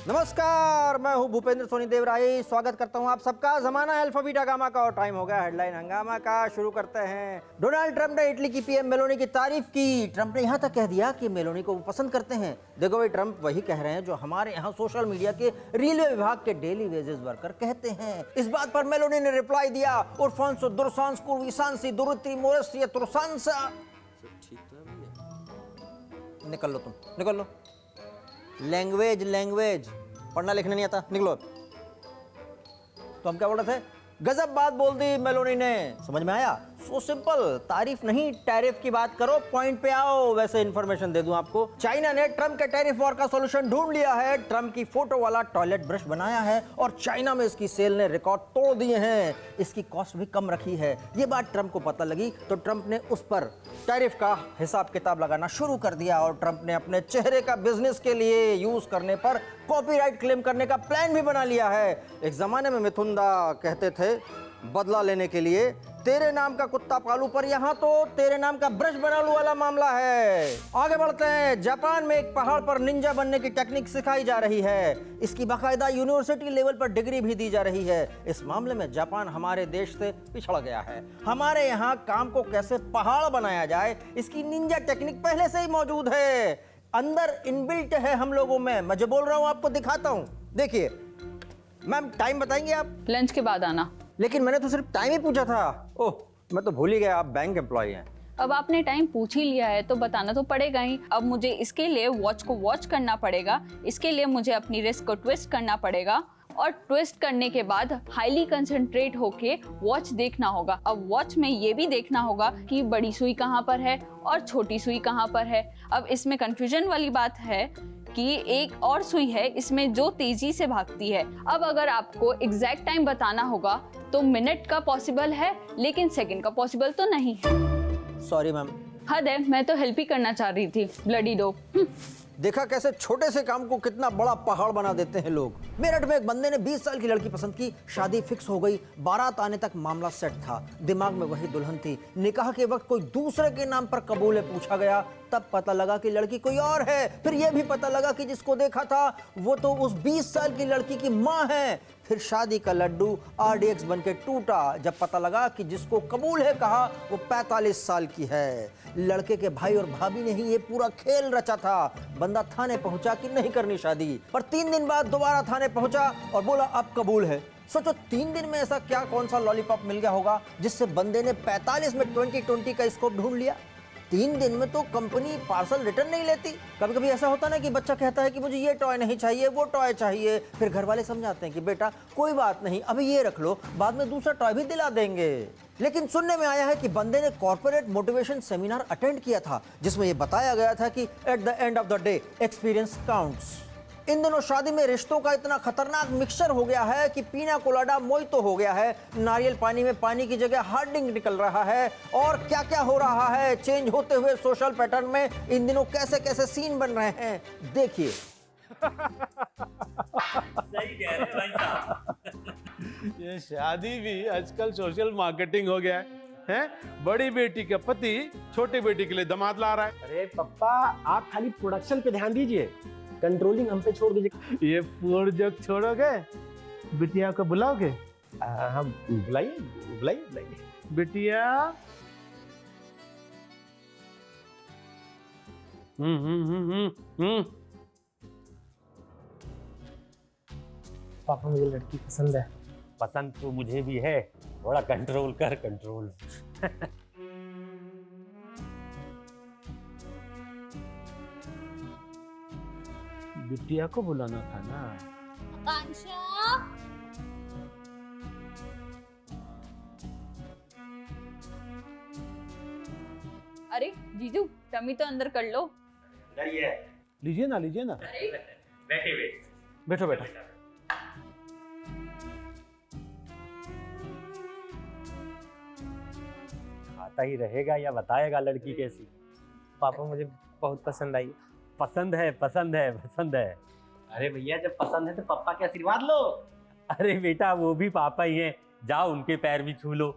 नमस्कार, मैं हूं भूपेंद्र सोनी देवराई। स्वागत करता हूं आप सबका। जमाना अल्फा बीटा गामा का और टाइम हो गया हेडलाइन हंगामा का। शुरू करते हैं। डोनाल्ड ट्रंप ने इटली की पीएम मेलोनी की तारीफ की। ट्रंप ने यहां तक कह दिया कि मेलोनी को वो पसंद करते हैं। देखो भाई, ट्रंप वही कह रहे हैं जो हमारे यहाँ सोशल मीडिया के रेलवे विभाग के डेली वेजेस वर्कर कहते हैं। इस बात पर मेलोनी ने रिप्लाई दिया, उर्फांसो दुर्सांस कुर्विसांसी दुरुत्री मोरसी तुरसांसा। ठीक तो है भैया, निकल लो, तुम निकल लो। लैंग्वेज पढ़ना लिखना नहीं आता, निकलो। तो हम क्या बोल रहे थे? गजब बात बोल दी मेलोनी ने। समझ में आया? So simple. तारीफ नहीं, टैरिफ की बात करो, पॉइंट पे आओ। वैसे इन्फॉर्मेशन दे दूं आपको, चाइना ने ट्रंप के टैरिफ वॉर का सॉल्यूशन ढूंढ लिया है। ट्रंप की फोटो वाला टॉयलेट ब्रश बनाया है और चाइना में इसकी सेल ने रिकॉर्ड तोड़ दिए हैं। इसकी कॉस्ट भी कम रखी है। ये बात ट्रंप को पता लगी तो ट्रंप ने उस पर टैरिफ का हिसाब किताब लगाना शुरू कर दिया और ट्रंप ने अपने चेहरे का बिजनेस के लिए यूज करने पर कॉपीराइट क्लेम करने का प्लान भी बना लिया है। एक जमाने में मिथुंदा कहते थे बदला लेने के लिए तेरे नाम का कुत्ता पालू, पर यहाँ तो तेरे नाम का ब्रश बना लू वाला मामला है। आगे बढ़ते हैं। जापान में एक पहाड़ पर निंजा बनने की टेक्निक सिखाई जा रही है। इसकी बाकायदा यूनिवर्सिटी लेवल पर डिग्री भी दी जा रही है। इस मामले में जापान हमारे देश से पिछड़ गया है। हमारे यहाँ काम को कैसे पहाड़ बनाया जाए, इसकी निंजा टेक्निक पहले से ही मौजूद है, अंदर इनबिल्ट है हम लोगों में। मैं जो बोल रहा हूँ आपको दिखाता हूँ। देखिए मैम, टाइम बताएंगे आप? लंच के बाद आना। लेकिन मैंने तो सिर्फ टाइम ही पूछा था। ओह, मैं तो भूल ही गया, आप बैंक एम्प्लॉय हैं। अब आपने टाइम पूछ ही लिया है तो बताना तो पड़ेगा ही। अब मुझे इसके लिए वॉच को वॉच करना पड़ेगा, इसके लिए मुझे अपनी रिस्ट को ट्विस्ट करना पड़ेगा और ट्विस्ट करने के बाद हाईली कंसंट्रेट होके वॉच देखना होगा। अब वॉच में ये भी देखना होगा कि बड़ी सुई कहाँ पर है और छोटी सुई कहाँ पर है। अब इसमें कंफ्यूजन वाली बात है कि एक और सुई है इसमें जो तेजी से भागती है। अब अगर आपको एग्जैक्ट टाइम बताना होगा तो मिनट का पॉसिबल है, लेकिन सेकंड का पॉसिबल तो नहीं है। Sorry ma'am. हद है, मैं तो हेल्प ही करना चाह रही थी। Bloody dog. देखा कैसे छोटे से काम को कितना बड़ा पहाड़ बना देते हैं लोग। मेरठ में एक बंदे ने 20 साल की लड़की पसंद की, शादी फिक्स हो गई, बारात आने तक मामला सेट था, दिमाग में वही दुल्हन थी। निकाह के वक्त कोई दूसरे के नाम पर कबूल पूछा गया, तब पता लगा कि लड़की कोई और है। फिर यह भी पता लगा कि जिसको देखा था वो तो उस 20 साल की लड़की की माँ है। फिर शादी का लड्डू RDX बनके टूटा जब पता लगा कि जिसको कबूल है कहा वो 45 साल की है। लड़के के भाई और भाभी ने ही ये पूरा खेल रचा था। बंदा थाने पहुंचा कि नहीं करनी शादी, पर 3 दिन बाद दोबारा थाने पहुंचा और बोला अब कबूल है। सोचो 3 दिन में ऐसा क्या कौन सा लॉलीपॉप मिल गया होगा जिससे बंदे ने 45 में 2020 का स्कोप ढूंढ लिया। 3 दिन में तो कंपनी पार्सल रिटर्न नहीं लेती। कभी कभी ऐसा होता ना कि बच्चा कहता है कि मुझे ये टॉय नहीं चाहिए, वो टॉय चाहिए, फिर घर वाले समझाते हैं कि बेटा कोई बात नहीं, अभी ये रख लो, बाद में दूसरा टॉय भी दिला देंगे। लेकिन सुनने में आया है कि बंदे ने कॉर्पोरेट मोटिवेशन सेमिनार अटेंड किया था जिसमें ये बताया गया था कि at the end of the day experience counts. इन दिनों शादी में रिश्तों का इतना खतरनाक मिक्सचर हो गया है कि पीना कोलाडा मोइतो हो गया है। नारियल पानी में पानी की जगह हार्डिंग निकल रहा है और क्या क्या हो रहा है चेंज होते हुए सोशल पैटर्न में। इन दिनों कैसे कैसे सीन बन रहे हैं, देखिए। सही कह रहे भाई साहब। ये शादी भी आजकल सोशल मार्केटिंग हो गया है? बड़ी बेटी का पति छोटी बेटी के लिए दामाद ला रहा है। अरे पप्पा, आप खाली प्रोडक्शन पे ध्यान दीजिए, कंट्रोलिंग हम पे छोड़ दीजिए। ये पूर जग छोड़ोगे, बिटिया को बुलाओगे? हम बुलाइए बुलाइए बुलाइए। बिटिया। पापा मुझे लड़की पसंद है। पसंद तो मुझे भी है, थोड़ा कंट्रोल कर, कंट्रोल। बिटिया को बुलाना था ना। आकांक्षा, अरे जीजू, टमी तो अंदर कर लो। लीजिए ना, लीजिए ना। बैठे बैठो बैठो। खाता ही रहेगा या बताएगा लड़की कैसी? पापा मुझे बहुत पसंद आई। पसंद है, पसंद है, पसंद है। अरे भैया, जब पसंद है तो पापा के आशीर्वाद लो। अरे बेटा, वो भी पापा ही हैं, जाओ उनके पैर भी छू लो।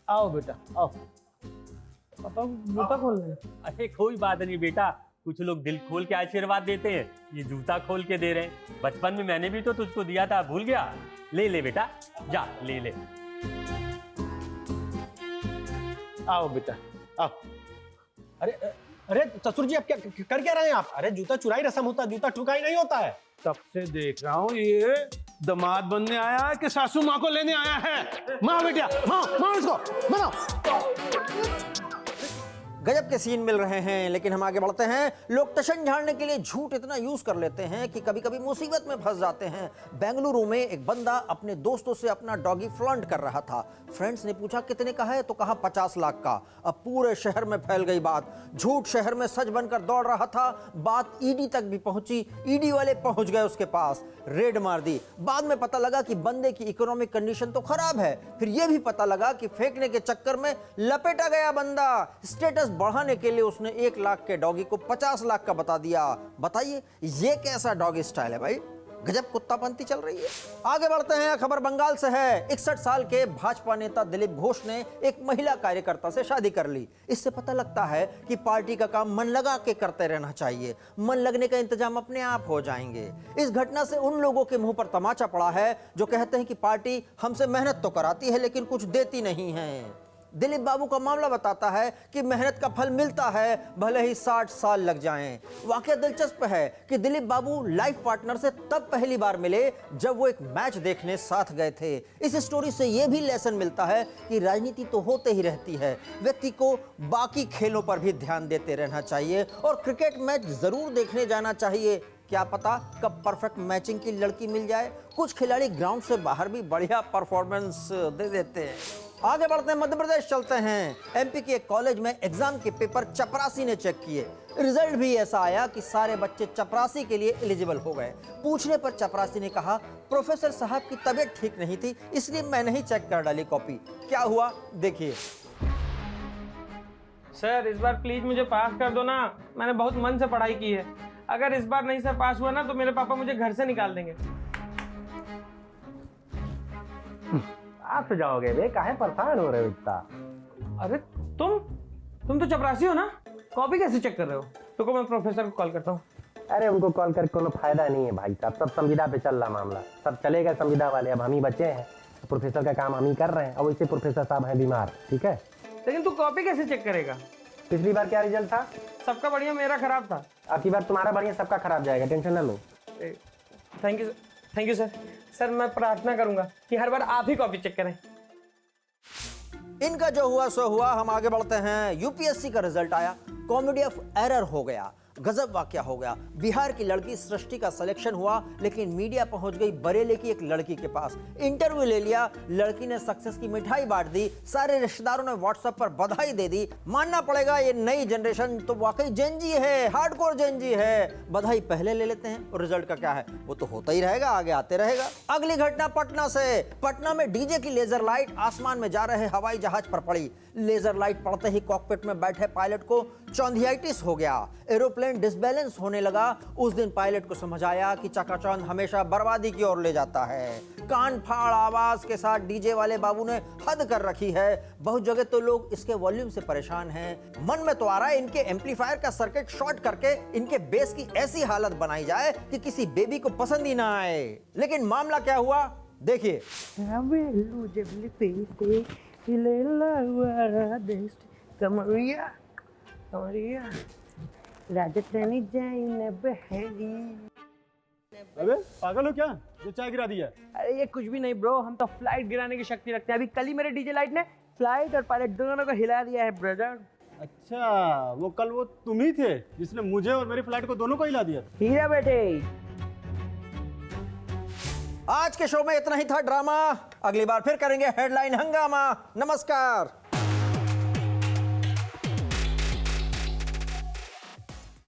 आओ बेटा आओ। पापा जूता खोल लें। अरे कोई बात नहीं बेटा, कुछ लोग दिल खोल के आशीर्वाद देते हैं, ये जूता खोल के दे रहे हैं। बचपन में मैंने भी तो तुझको दिया था, भूल गया? ले ले बेटा, जा ले ले। आओ बेटा आओ। अरे अरे ससुर जी, आप क्या कर क्या रहे हैं आप? अरे जूता चुराई रस्म होता है, जूता ठुकाई नहीं होता है। तब से देख रहा हूँ ये दामाद बनने आया है कि सासू माँ को लेने आया है। माँ बेटा माँ इसको माँ। गजब के सीन मिल रहे हैं, लेकिन हम आगे बढ़ते हैं। लोग टशन झाड़ने के लिए झूठ इतना यूज कर लेते हैं कि कभी कभी मुसीबत में फंस जाते हैं। बेंगलुरु में एक बंदा अपने दोस्तों से अपना डॉगी फ्लॉन्ट कर रहा था। फ्रेंड्स ने पूछा कितने का है, तो कहा 50 लाख का। अब पूरे शहर में फैल गई बात। झूठ शहर में सच बनकर दौड़ रहा था। बात ईडी तक भी पहुंची। ईडी वाले पहुंच गए उसके पास, रेड मार दी। बाद में पता लगा कि बंदे की इकोनॉमिक कंडीशन तो खराब है। फिर यह भी पता लगा कि फेंकने के चक्कर में लपेटा गया बंदा। स्टेटस बढ़ाने के लिए उसने 1 लाख के डॉगी को 50 लाख का बता दिया। बताइए ये कैसा डॉगी स्टाइल है भाई? गजब कुत्तापंती चल रही है। आगे बढ़ते हैं, खबर बंगाल से है। 61 साल के भाजपा नेता दिलीप घोष ने एक महिला कार्यकर्ता से शादी कर ली। इससे पता लगता है कि पार्टी का काम मन लगा के करते रहना चाहिए। मन लगने का इंतजाम अपने आप हो जाएंगे। इस घटना से उन लोगों के मुंह पर तमाचा पड़ा है जो कहते हैं कि पार्टी हमसे मेहनत तो कराती है लेकिन कुछ देती नहीं है। दिलीप बाबू का मामला बताता है कि मेहनत का फल मिलता है भले ही 60 साल लग जाएं। वाकया दिलचस्प है कि दिलीप बाबू लाइफ पार्टनर से तब पहली बार मिले जब वो एक मैच देखने साथ गए थे। इस स्टोरी से यह भी लेसन मिलता है कि राजनीति तो होते ही रहती है, व्यक्ति को बाकी खेलों पर भी ध्यान देते रहना चाहिए और क्रिकेट मैच जरूर देखने जाना चाहिए। क्या पता कब परफेक्ट मैचिंग की लड़की मिल जाए। कुछ खिलाड़ी ग्राउंड से बाहर भी बढ़िया परफॉर्मेंस दे देते हैं। आगे बढ़ते हैं, मध्य प्रदेश चलते हैं। एमपी के एक कॉलेज में एग्जाम के पेपर चपरासी ने चेक किए। रिजल्ट भी ऐसा आया कि सारे बच्चे चपरासी के लिए एलिजिबल हो गए। पूछने पर चपरासी ने कहा, प्रोफेसर साहब की तबीयत ठीक नहीं थी इसलिए मैंने ही चेक कर डाली कॉपी। क्या हुआ देखिए। सर इस बार प्लीज मुझे पास कर दो ना, मैंने बहुत मन से पढ़ाई की है। अगर इस बार नहीं सर पास हुआ ना तो मेरे पापा मुझे घर से निकाल देंगे। आप जाओगे बे, काहे परेशान हो रहे हो इतना? अरे तुम तो चपरासी हो ना, कॉपी कैसे चेक कर रहे हो? तो मैं प्रोफेसर को कॉल करता हूँ। अरे उनको कॉल करके कोनो फायदा नहीं है भाई साहब, सब संविदा पे चल रहा मामला, सब चलेगा संविदा वाले। अब हम ही बचे हैं, प्रोफेसर का काम हम ही कर रहे हैं। और वैसे प्रोफेसर साहब हैं बीमार, ठीक है। लेकिन तू कॉपी कैसे चेक करेगा? पिछली बार क्या रिजल्ट था? सबका बढ़िया, मेरा खराब था। आपकी बार तुम्हारा बढ़िया, सबका खराब जाएगा, टेंशन ना लो। Thank you sir. सर मैं प्रार्थना करूंगा कि हर बार आप ही कॉपी चेक करें। इनका जो हुआ सो हुआ। हम आगे बढ़ते हैं। यूपीएससी का रिजल्ट आया, कॉमेडी ऑफ एरर हो गया। गजब वाकया हो गया। बिहार की लड़की सृष्टि का सिलेक्शन हुआ लेकिन मीडिया पहुंच गई बरेली की एक लड़की के पास। इंटरव्यू ले लिया, लड़की ने सक्सेस की मिठाई बांट दी, सारे रिश्तेदारों ने व्हाट्सएप पर बधाई दे दी। मानना पड़ेगा ये नई जनरेशन तो वाकई जेनजी है, हार्डकोर जेनजी है। बधाई पहले ले लेते हैं और रिजल्ट का क्या है वो तो होता ही रहेगा, आगे आते रहेगा। अगली घटना पटना से। पटना में डीजे की लेजर लाइट आसमान में जा रहे हवाई जहाज पर पड़ी। लेजर लाइट पड़ते ही कॉकपिट में बैठे पायलट को चौंधियाइटिस हो गया, एरोप्लेन डिसबैलेंस होने लगा। उस दिन पायलट को समझ आया कि चकाचौंध हमेशा बर्बादी की ओर ले जाता है। कान फाड़ आवाज के साथ डीजे वाले बाबू ने हद कर रखी है। बहुत जगह तो लोग इसके वॉल्यूम से परेशान हैं। मन में तो आ रहा है इनके एम्पलीफायर का सर्किट शॉर्ट करके इनके बेस की ऐसी हालत बनाई जाए कि किसी बेबी को पसंद ही ना आए। लेकिन मामला क्या हुआ देखिए। अबे पागल हो क्या जो चाय गिरा दिया? अरे ये कुछ भी नहीं ब्रो, हम तो फ्लाइट गिराने की शक्ति रखते हैं। अभी कल ही मेरे डीजे लाइट ने फ्लाइट और पायलट दोनों को हिला दिया है ब्रदर। अच्छा वो कल वो तुम ही थे जिसने मुझे और मेरी फ्लाइट को दोनों को हिला दिया था। हीरा बेटे। आज के शो में इतना ही था ड्रामा। अगली बार फिर करेंगे हेडलाइन हंगामा। नमस्कार।